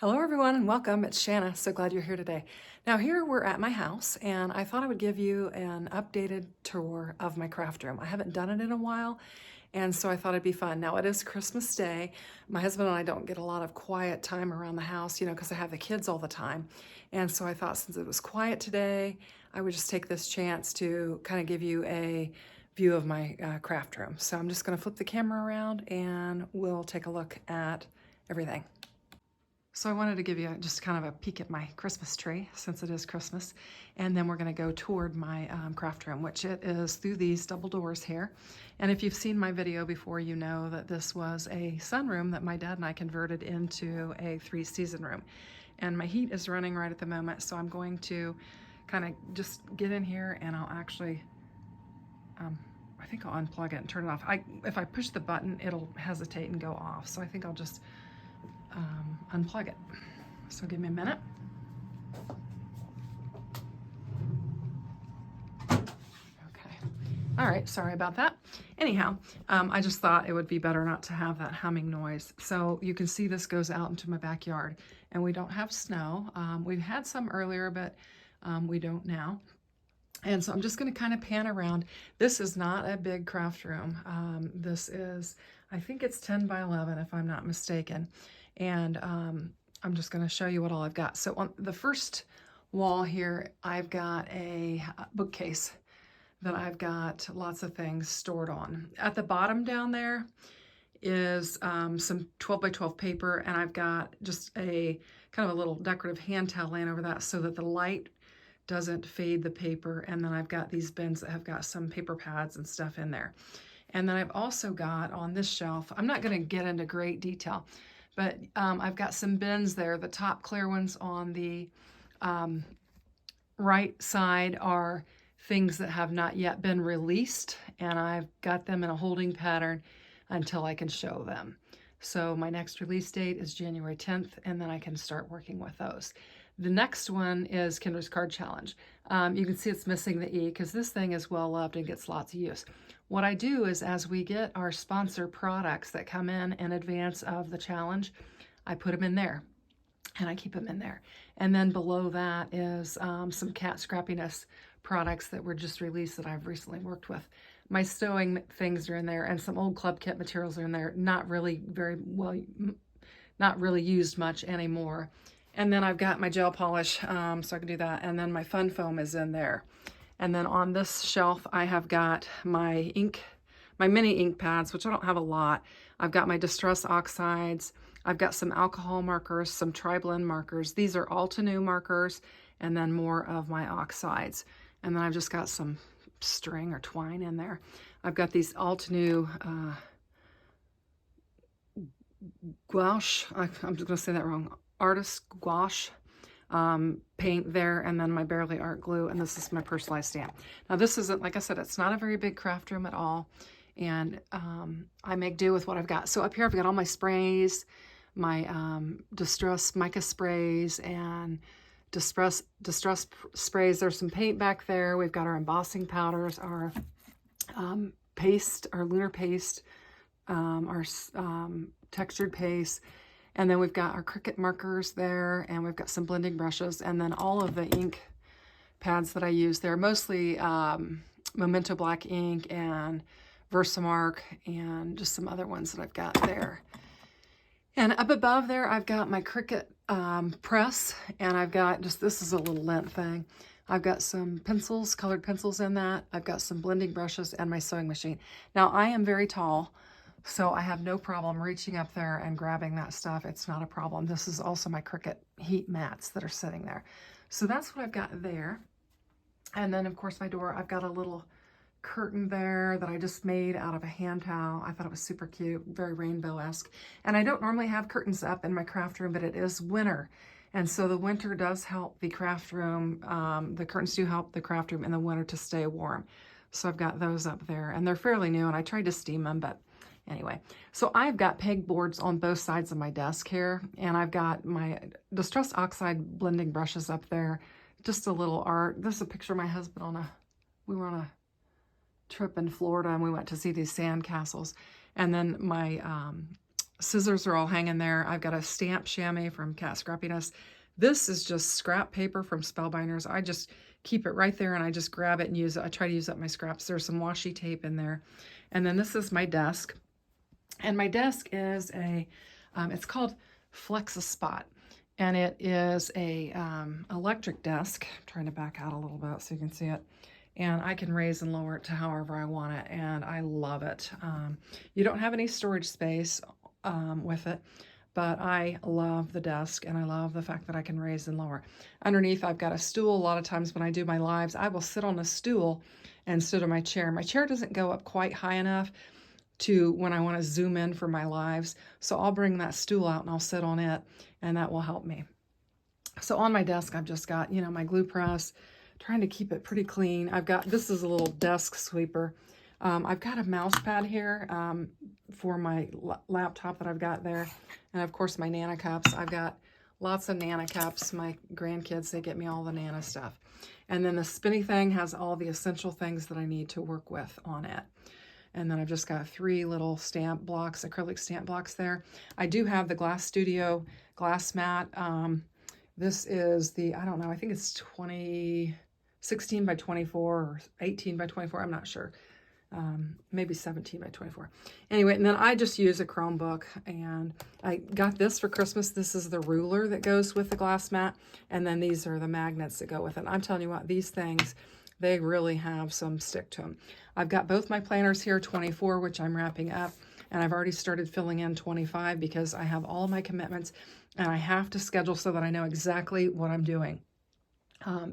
Hello everyone and welcome. It's Shanna. So glad you're here today. Now here we're at my house and I thought I would give you an updated tour of my craft room. I haven't done it in a while and so I thought it'd be fun. Now it is Christmas Day. My husband and I don't get a lot of quiet time around the house, because I have the kids all the time. And so I thought since it was quiet today, I would just take this chance to kind of give you a view of my craft room. So I'm just going to flip the camera around and we'll take a look at everything. So I wanted to give you just kind of a peek at my Christmas tree since it is Christmas. And then we're going to go toward my craft room, which it is through these double doors here. And if you've seen my video before, you know that this was a sunroom that my dad and I converted into a 3-season room. And my heat is running right at the moment, so I'm going to kind of just get in here and I'll actually, I think I'll unplug it and turn it off. If I push the button, it'll hesitate and go off. So I think I'll just unplug it. So give me a minute. Okay. All right, sorry about that. Anyhow, I just thought it would be better not to have that humming noise. So you can see this goes out into my backyard and we don't have snow. We've had some earlier, but we don't now. And so I'm just going to kind of pan around. This is not a big craft room. This is, I think it's 10 by 11 if I'm not mistaken. And I'm just going to show you what all I've got. So on the first wall here, I've got a bookcase that I've got lots of things stored on. At the bottom down there is some 12 by 12 paper, and I've got just a kind of a little decorative hand towel laying over that so that the light doesn't fade the paper. And then I've got these bins that have got some paper pads and stuff in there. And then I've also got on this shelf, I'm not going to get into great detail, but I've got some bins there. The top clear ones on the right side are things that have not yet been released, and I've got them in a holding pattern until I can show them. So my next release date is January 10th, and then I can start working with those. The next one is Kinder's Card Challenge. You can see it's missing the E because this thing is well loved and gets lots of use. What I do is as we get our sponsor products that come in advance of the challenge, I put them in there and I keep them in there. And then below that is some cat Scrappiness products that were just released that I've recently worked with. My sewing things are in there and some old club kit materials are in there. Not really used much anymore. And then I've got my gel polish, so I can do that. And then my fun foam is in there. And then on this shelf, I have got my mini ink pads, which I don't have a lot. I've got my Distress Oxides. I've got some alcohol markers, some tri-blend markers. These are Altenew markers, and then more of my oxides. And then I've just got some string or twine in there. I've got these Altenew gouache, I'm just gonna say that wrong, artist gouache paint there, and then my Barely Art glue, and this is my personalized stamp. Now this isn't, like I said, it's not a very big craft room at all, and I make do with what I've got. So up here I've got all my sprays, my distress mica sprays and distress sprays. There's some paint back there. We've got our embossing powders, our paste, our lunar paste, our textured paste. And then we've got our Cricut markers there, and we've got some blending brushes, and then all of the ink pads that I use there, mostly Memento Black ink and Versamark and just some other ones that I've got there. And up above there, I've got my Cricut press, and I've got just, this is a little lint thing. I've got some pencils, colored pencils in that. I've got some blending brushes and my sewing machine. Now I am very tall, so I have no problem reaching up there and grabbing that stuff. It's not a problem. This is also my Cricut heat mats that are sitting there. So that's what I've got there. And then of course my door, I've got a little curtain there that I just made out of a hand towel. I thought it was super cute, very rainbow-esque. And I don't normally have curtains up in my craft room, but it is winter. And so the winter does help the craft room, the curtains do help the craft room in the winter to stay warm. So I've got those up there, and they're fairly new, and I tried to steam them, but anyway. So I've got pegboards on both sides of my desk here, and I've got my Distress Oxide blending brushes up there. Just a little art. This is a picture of my husband we were on a trip in Florida, and we went to see these sand castles. And then my scissors are all hanging there. I've got a stamp chamois from Cat Scrappiness. This is just scrap paper from Spellbinders. I just keep it right there and I just grab it and use it. I try to use up my scraps. There's some washi tape in there. And then this is my desk. And my desk is it's called Flex-A-Spot. And it is a electric desk. I'm trying to back out a little bit so you can see it. And I can raise and lower it to however I want it. And I love it. You don't have any storage space with it. But I love the desk, and I love the fact that I can raise and lower. Underneath, I've got a stool. A lot of times when I do my lives, I will sit on a stool instead of my chair. My chair doesn't go up quite high enough to when I want to zoom in for my lives. So I'll bring that stool out and I'll sit on it, and that will help me. So on my desk, I've just got, you know, my glue press, trying to keep it pretty clean. I've got, this is a little desk sweeper. I've got a mouse pad here for my laptop that I've got there. And of course my Nana cups. I've got lots of Nana cups. My grandkids, they get me all the Nana stuff. And then the spinny thing has all the essential things that I need to work with on it. And then I've just got 3 little stamp blocks, acrylic stamp blocks there. I do have the Glass Studio glass mat. This is the, I don't know, I think it's 16 by 24 or 18 by 24. I'm not sure. Maybe 17 by 24. Anyway, and then I just use a Chromebook, and I got this for Christmas. This is the ruler that goes with the glass mat, and then these are the magnets that go with it. And I'm telling you what, these things, they really have some stick to them. I've got both my planners here, 24, which I'm wrapping up, and I've already started filling in 25 because I have all of my commitments, and I have to schedule so that I know exactly what I'm doing.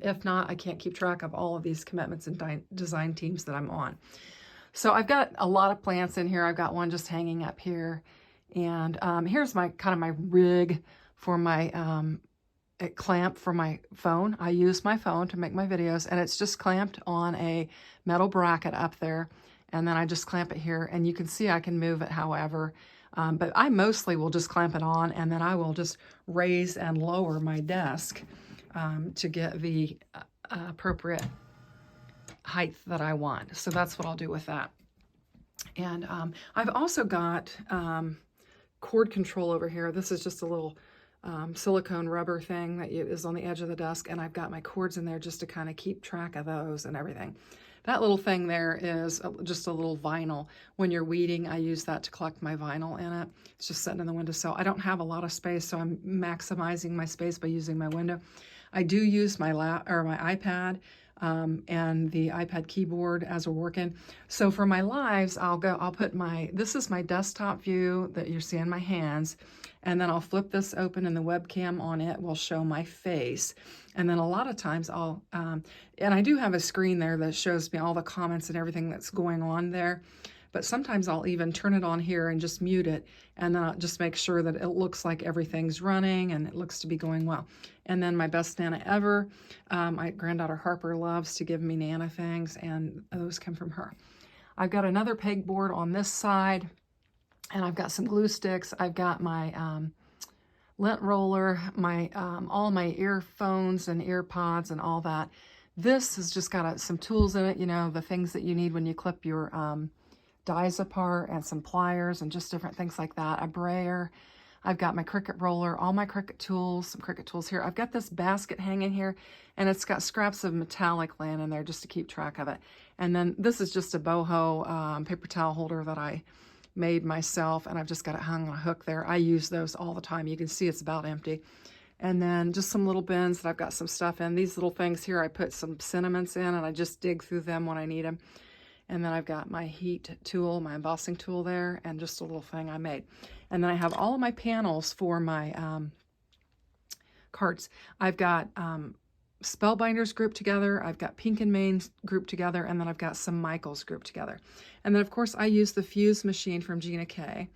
If not, I can't keep track of all of these commitments and design teams that I'm on. So I've got a lot of plants in here. I've got one just hanging up here. And here's my kind of my rig for my clamp for my phone. I use my phone to make my videos, and it's just clamped on a metal bracket up there. And then I just clamp it here, and you can see I can move it however. But I mostly will just clamp it on, and then I will just raise and lower my desk to get the appropriate height that I want. So that's what I'll do with that. And I've also got cord control over here. This is just a little silicone rubber thing that is on the edge of the desk, and I've got my cords in there just to kind of keep track of those and everything. That little thing there is just a little vinyl. When you're weeding, I use that to collect my vinyl in it. It's just sitting in the windowsill. I don't have a lot of space, so I'm maximizing my space by using my window. I do use my iPad and the iPad keyboard as we're working. So for my lives, I'll put this is my desktop view that you're seeing my hands, and then I'll flip this open and the webcam on it will show my face. And then a lot of times and I do have a screen there that shows me all the comments and everything that's going on there. But sometimes I'll even turn it on here and just mute it, and then I'll just make sure that it looks like everything's running and it looks to be going well. And then my best Nana ever, my granddaughter Harper loves to give me Nana things, and those come from her. I've got another pegboard on this side, and I've got some glue sticks. I've got my lint roller, my all my earphones and ear pods and all that. This has just got some tools in it, you know, the things that you need when you clip your dies apart, and some pliers and just different things like that. A brayer. I've got my Cricut roller, all my Cricut tools, some Cricut tools here. I've got this basket hanging here, and it's got scraps of metallic laying in there just to keep track of it. And then this is just a boho paper towel holder that I made myself, and I've just got it hung on a hook there. I use those all the time. You can see it's about empty. And then just some little bins that I've got some stuff in. These little things here, I put some sentiments in, and I just dig through them when I need them. And then I've got my heat tool, my embossing tool there, and just a little thing I made. And then I have all of my panels for my cards. I've got Spellbinders grouped together. I've got Pink and Mains grouped together, and then I've got some Michaels grouped together. And then, of course, I use the Fuse machine from Gina K.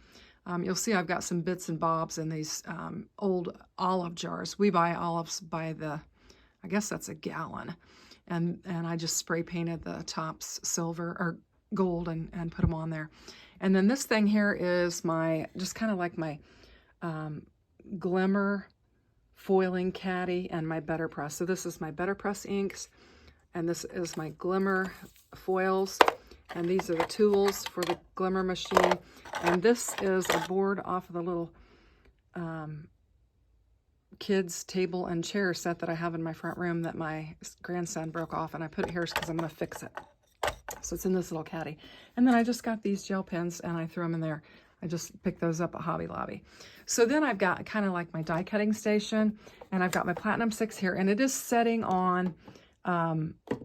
You'll see I've got some bits and bobs in these old olive jars. We buy olives by I guess that's a gallon. And I just spray painted the tops silver or gold and put them on there. And then this thing here is just kind of like my Glimmer foiling caddy and my Better Press. So this is my Better Press inks, and this is my Glimmer foils. And these are the tools for the glimmer machine. And this is a board off of the little kids table and chair set that I have in my front room that my grandson broke off, and I put it here because I'm going to fix it. So it's in this little caddy. And then I just got these gel pens and I threw them in there. I just picked those up at Hobby Lobby. So then I've got kind of like my die cutting station, and I've got my Platinum 6 here, and it is setting on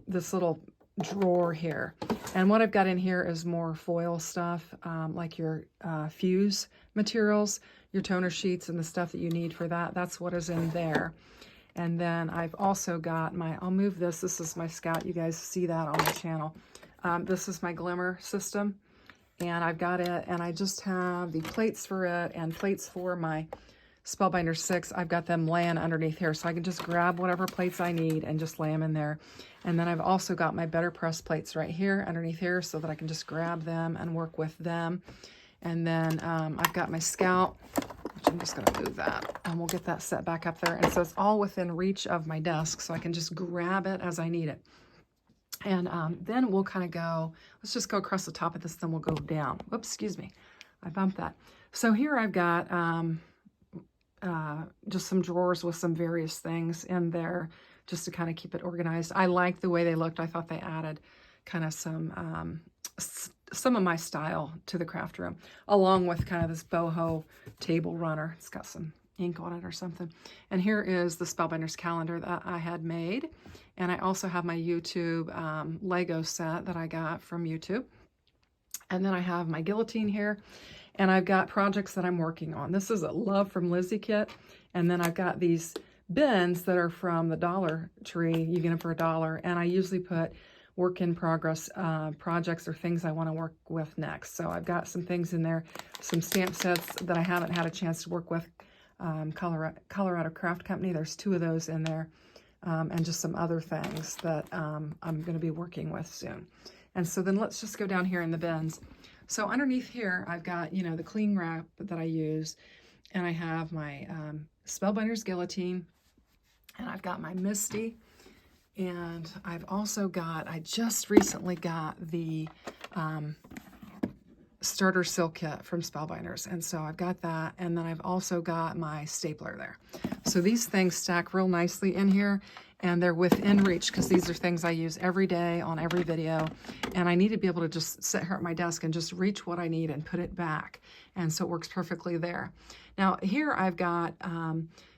this little drawer here. And what I've got in here is more foil stuff, like your fuse materials, your toner sheets, and the stuff that you need for that. That's what is in there. And then I've also got my, I'll move this. This is my Scout. You guys see that on the channel. This is my glimmer system, and I've got it, and I just have the plates for it and plates for my Spellbinder 6. I've got them laying underneath here, so I can just grab whatever plates I need and just lay them in there. And then I've also got my Better Press plates right here underneath here so that I can just grab them and work with them. And then I've got my Scout, which I'm just going to move that, and we'll get that set back up there. And so it's all within reach of my desk, so I can just grab it as I need it. And then we'll kind of go, let's just go across the top of this, then we'll go down. Whoops, excuse me, I bumped that. So here I've got just some drawers with some various things in there just to kind of keep it organized. I like the way they looked. I thought they added kind of some of my style to the craft room, along with kind of this boho table runner. It's got some ink on it or something. And here is the Spellbinders calendar that I had made. And I also have my YouTube Lego set that I got from YouTube. And then I have my guillotine here. And I've got projects that I'm working on. This is a Love from Lizzie kit. And then I've got these bins that are from the Dollar Tree. You get them for $1. And I usually put work in progress projects or things I want to work with next. So I've got some things in there, some stamp sets that I haven't had a chance to work with. Colorado Craft Company, there's 2 of those in there, and just some other things that I'm going to be working with soon. And so then let's just go down here in the bins. So underneath here, I've got, you know, the cling wrap that I use, and I have my Spellbinders guillotine, and I've got my Misty, and I've also got, I just recently got the starter silk kit from Spellbinders, and so I've got that, and then I've also got my stapler there. So these things stack real nicely in here, and they're within reach because these are things I use every day on every video, and I need to be able to just sit here at my desk and just reach what I need and put it back, and so it works perfectly there. Now here I've got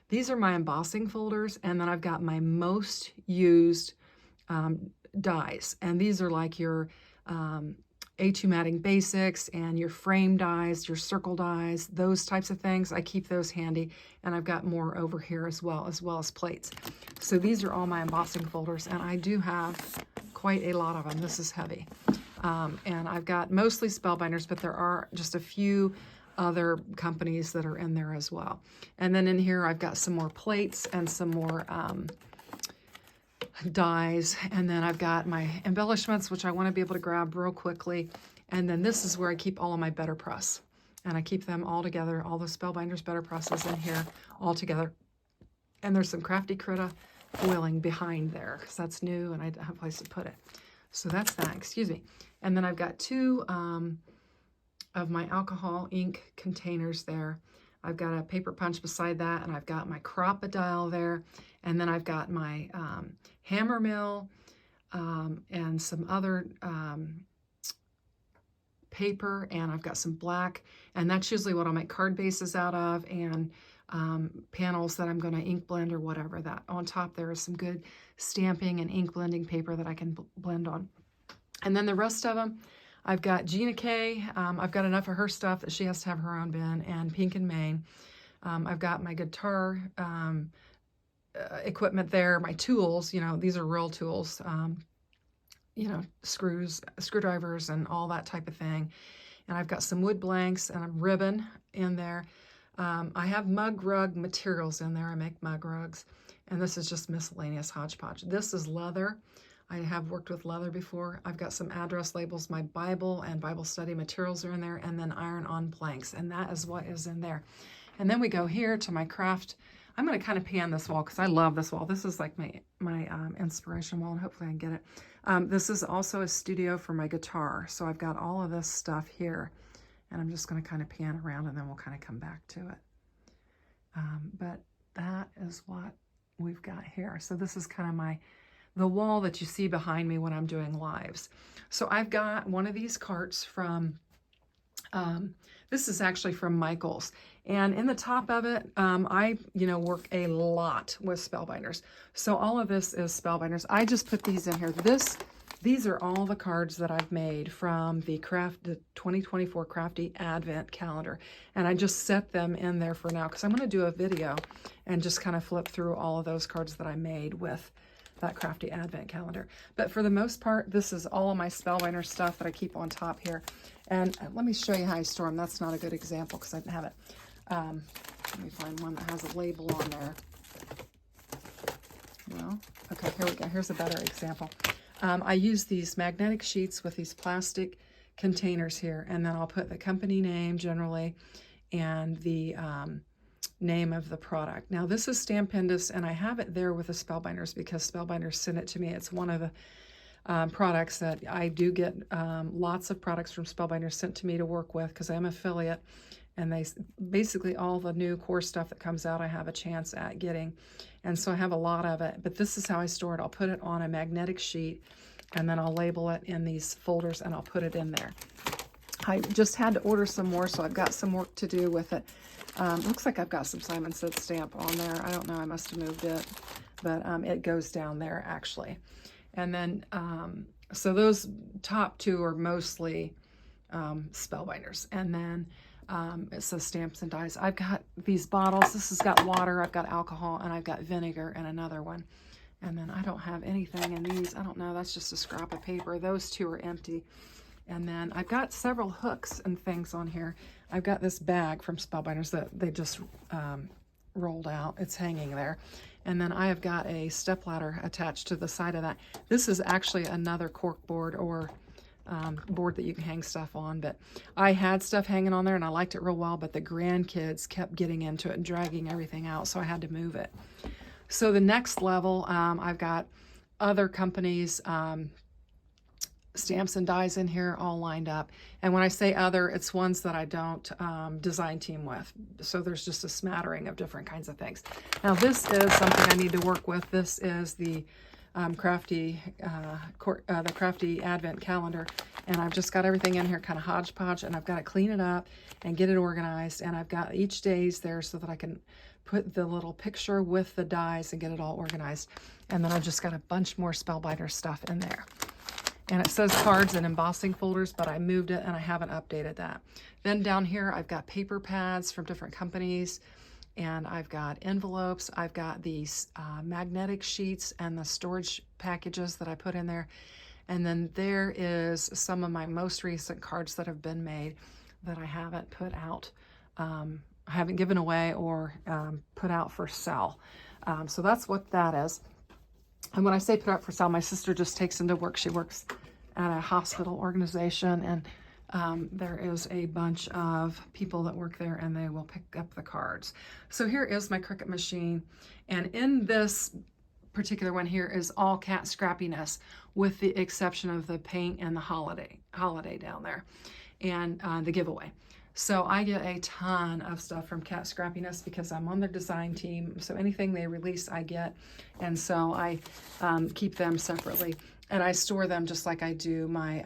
these are my embossing folders, and then I've got my most used dies, and these are like your A2 matting basics and your frame dies, your circle dies, those types of things. I keep those handy, and I've got more over here as well as plates. So these are all my embossing folders, and I do have quite a lot of them. This is heavy. And I've got mostly Spellbinders, but there are just a few other companies that are in there as well. And then in here I've got some more plates and some more dies, and then I've got my embellishments, which I want to be able to grab real quickly. And then this is where I keep all of my Better Press, and I keep them all together, all the Spellbinders Better Presses in here all together. And there's some Crafty Critta foiling behind there because that's new and I don't have a place to put it. So that's that, excuse me. And then I've got 2 of my alcohol ink containers there. I've got a paper punch beside that, and I've got my Crop-A-Dial there, and then I've got my hammer mill and some other paper, and I've got some black, and that's usually what I'll make card bases out of, and panels that I'm going to ink blend or whatever. That on top there is some good stamping and ink blending paper that I can blend on. And then the rest of them, I've got Gina K. I've got enough of her stuff that she has to have her own bin, and Pink and Maine. I've got my guitar equipment there, my tools, you know, these are real tools, you know, screwdrivers and all that type of thing. And I've got some wood blanks and a ribbon in there. I have mug rug materials in there. I make mug rugs, and this is just miscellaneous hodgepodge. This is leather. I have worked with leather before. I've got some address labels. My Bible and Bible study materials are in there, and then iron-on blanks, and that is what is in there. And then we go here to my craft. I'm going to kind of pan this wall because I love this wall. This is like my inspiration wall, and hopefully I can get it. This is also a studio for my guitar. So I've got all of this stuff here. And I'm just going to kind of pan around and then we'll kind of come back to it. But that is what we've got here. So this is kind of the wall that you see behind me when I'm doing lives. So I've got one of these carts from, this is actually from Michael's. And in the top of it, I, work a lot with spellbinders. So all of this is spellbinders. I just put these in here. These are all the cards that I've made from the 2024 Crafty Advent Calendar. And I just set them in there for now because I'm going to do a video and just kind of flip through all of those cards that I made with that Crafty Advent Calendar. But for the most part, this is all of my spellbinder stuff that I keep on top here. And let me show you how I store them. That's not a good example because I didn't have it. Let me find one that has a label on there. Well, okay, here we go. Here's a better example. I use these magnetic sheets with these plastic containers here, and then I'll put the company name generally and the name of the product. Now this is Scrappiness, and I have it there with the Spellbinders because Spellbinders sent it to me. It's one of the products that I do get lots of products from Spellbinders sent to me to work with because I'm an affiliate, and they basically all the new core stuff that comes out I have a chance at getting. And so I have a lot of it, but this is how I store it. I'll put it on a magnetic sheet and then I'll label it in these folders and I'll put it in there. I just had to order some more, so I've got some work to do with it. Looks like I've got some Simon Says stamp on there. I don't know, I must have moved it, but it goes down there actually. And then, so those top two are mostly Spellbinders. And then it says Stamps and Dies. I've got these bottles. This has got water, I've got alcohol, and I've got vinegar and another one. And then I don't have anything in these. I don't know, that's just a scrap of paper. Those two are empty. And then I've got several hooks and things on here. I've got this bag from Spellbinders that they just rolled out. It's hanging there. And then I have got a stepladder attached to the side of that. This is actually another cork board or board that you can hang stuff on, but I had stuff hanging on there and I liked it real well, but the grandkids kept getting into it and dragging everything out, so I had to move it. So the next level, I've got other companies' stamps and dies in here all lined up. And when I say other, it's ones that I don't design team with. So there's just a smattering of different kinds of things. Now this is something I need to work with. This is the Crafty Advent Calendar, and I've just got everything in here kind of hodgepodge, and I've got to clean it up and get it organized, and I've got each day's there so that I can put the little picture with the dies and get it all organized. And then I've just got a bunch more Spellbinder stuff in there. And it says cards and embossing folders, but I moved it and I haven't updated that. Then down here, I've got paper pads from different companies, and I've got envelopes. I've got these magnetic sheets and the storage packages that I put in there. And then there is some of my most recent cards that have been made that I haven't put out. I haven't given away or put out for sale. So that's what that is. And when I say put out for sale, my sister just takes them to work. She works at a hospital organization, and there is a bunch of people that work there, and they will pick up the cards. So here is my Cricut machine, and in this particular one here is all cat scrappiness, with the exception of the paint and the holiday down there, and the giveaway. So I get a ton of stuff from Cat Scrappiness because I'm on their design team. So anything they release, I get. And so I keep them separately. And I store them just like I do my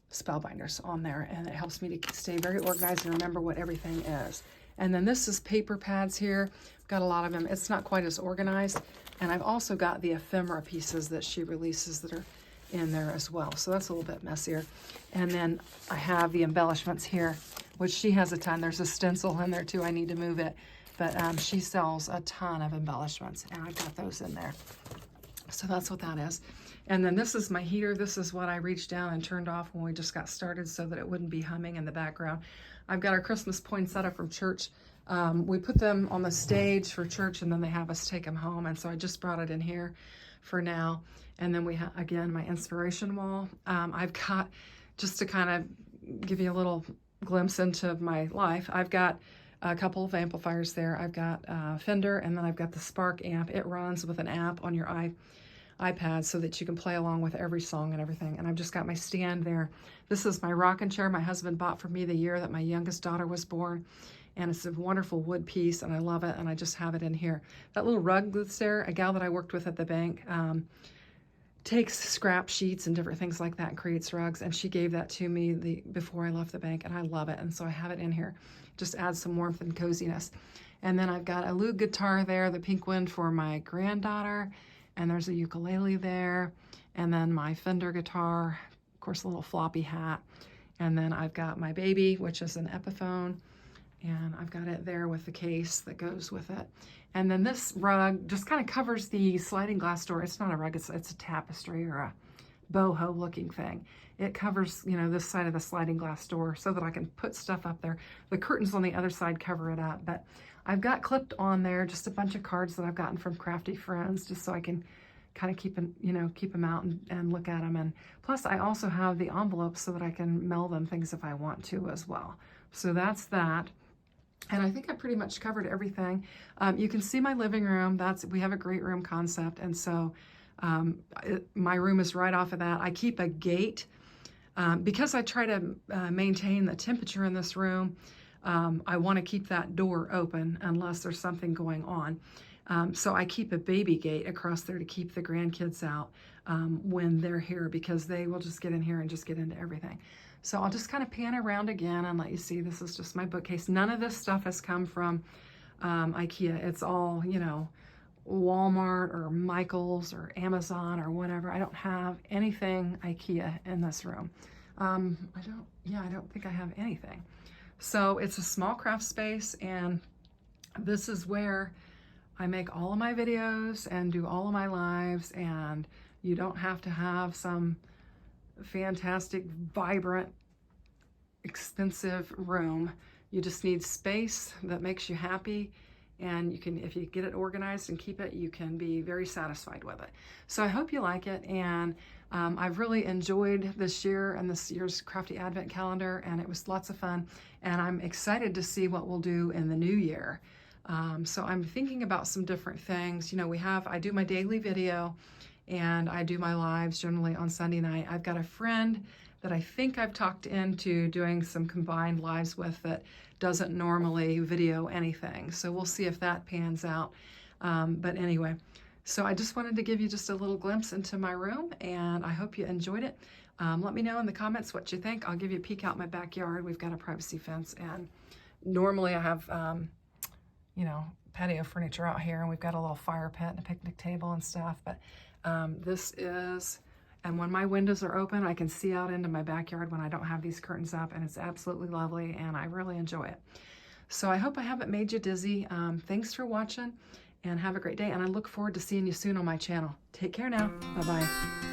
Spellbinders on there. And it helps me to stay very organized and remember what everything is. And then this is paper pads here. I've got a lot of them. It's not quite as organized. And I've also got the ephemera pieces that she releases that are in there as well. So that's a little bit messier. And then I have the embellishments here, which she has a ton. There's a stencil in there too. I need to move it. But she sells a ton of embellishments, and I've got those in there. So that's what that is. And then this is my heater. This is what I reached down and turned off when we just got started so that it wouldn't be humming in the background. I've got our Christmas poinsettia from church. We put them on the stage for church, and then they have us take them home. And so I just brought it in here for now. And then we have, again, my inspiration wall. I've got, just to kind of give you a little glimpse into my life, I've got a couple of amplifiers there. I've got Fender, and then I've got the Spark amp. It runs with an app on your iPad so that you can play along with every song and everything. And I've just got my stand there. This is my rocking chair my husband bought for me the year that my youngest daughter was born. And it's a wonderful wood piece, and I love it, and I just have it in here. That little rug that's there, a gal that I worked with at the bank takes scrap sheets and different things like that and creates rugs, and she gave that to me before I left the bank, and I love it, and so I have it in here. Just adds some warmth and coziness. And then I've got a lute guitar there, the pink one for my granddaughter, and there's a ukulele there, and then my Fender guitar, of course a little floppy hat, and then I've got my baby, which is an Epiphone, and I've got it there with the case that goes with it. And then this rug just kind of covers the sliding glass door. It's not a rug, it's a tapestry or a boho looking thing. It covers, you know, this side of the sliding glass door so that I can put stuff up there. The curtains on the other side cover it up, but I've got clipped on there just a bunch of cards that I've gotten from crafty friends, just so I can kind of keep them out and look at them. And plus I also have the envelopes so that I can mail them things if I want to as well. So that's that. And I think I pretty much covered everything. You can see my living room. We have a great room concept. And so my room is right off of that. I keep a gate because I try to maintain the temperature in this room. I want to keep that door open unless there's something going on. So I keep a baby gate across there to keep the grandkids out when they're here, because they will just get in here and just get into everything. So I'll just kind of pan around again and let you see. This is just my bookcase. None of this stuff has come from IKEA. It's all, you know, Walmart or Michael's or Amazon or whatever. I don't have anything IKEA in this room. I don't think I have anything. So it's a small craft space, and this is where I make all of my videos and do all of my lives, and you don't have to have some fantastic, vibrant, expensive room. You just need space that makes you happy, and you can, if you get it organized and keep it, you can be very satisfied with it. So I hope you like it, and I've really enjoyed this year and this year's Crafty Advent Calendar, and it was lots of fun, and I'm excited to see what we'll do in the new year. So I'm thinking about some different things. You know, I do my daily video, and I do my lives generally on Sunday night. I've got a friend that I think I've talked into doing some combined lives with that doesn't normally video anything. So we'll see if that pans out. But anyway, so I just wanted to give you just a little glimpse into my room, and I hope you enjoyed it. Let me know in the comments what you think. I'll give you a peek out my backyard. We've got a privacy fence, and normally I have, you know, patio furniture out here, and we've got a little fire pit and a picnic table and stuff. But this is, and when my windows are open, I can see out into my backyard when I don't have these curtains up, and it's absolutely lovely, and I really enjoy it. So I hope I haven't made you dizzy. Thanks for watching, and have a great day, and I look forward to seeing you soon on my channel. Take care now. Bye-bye.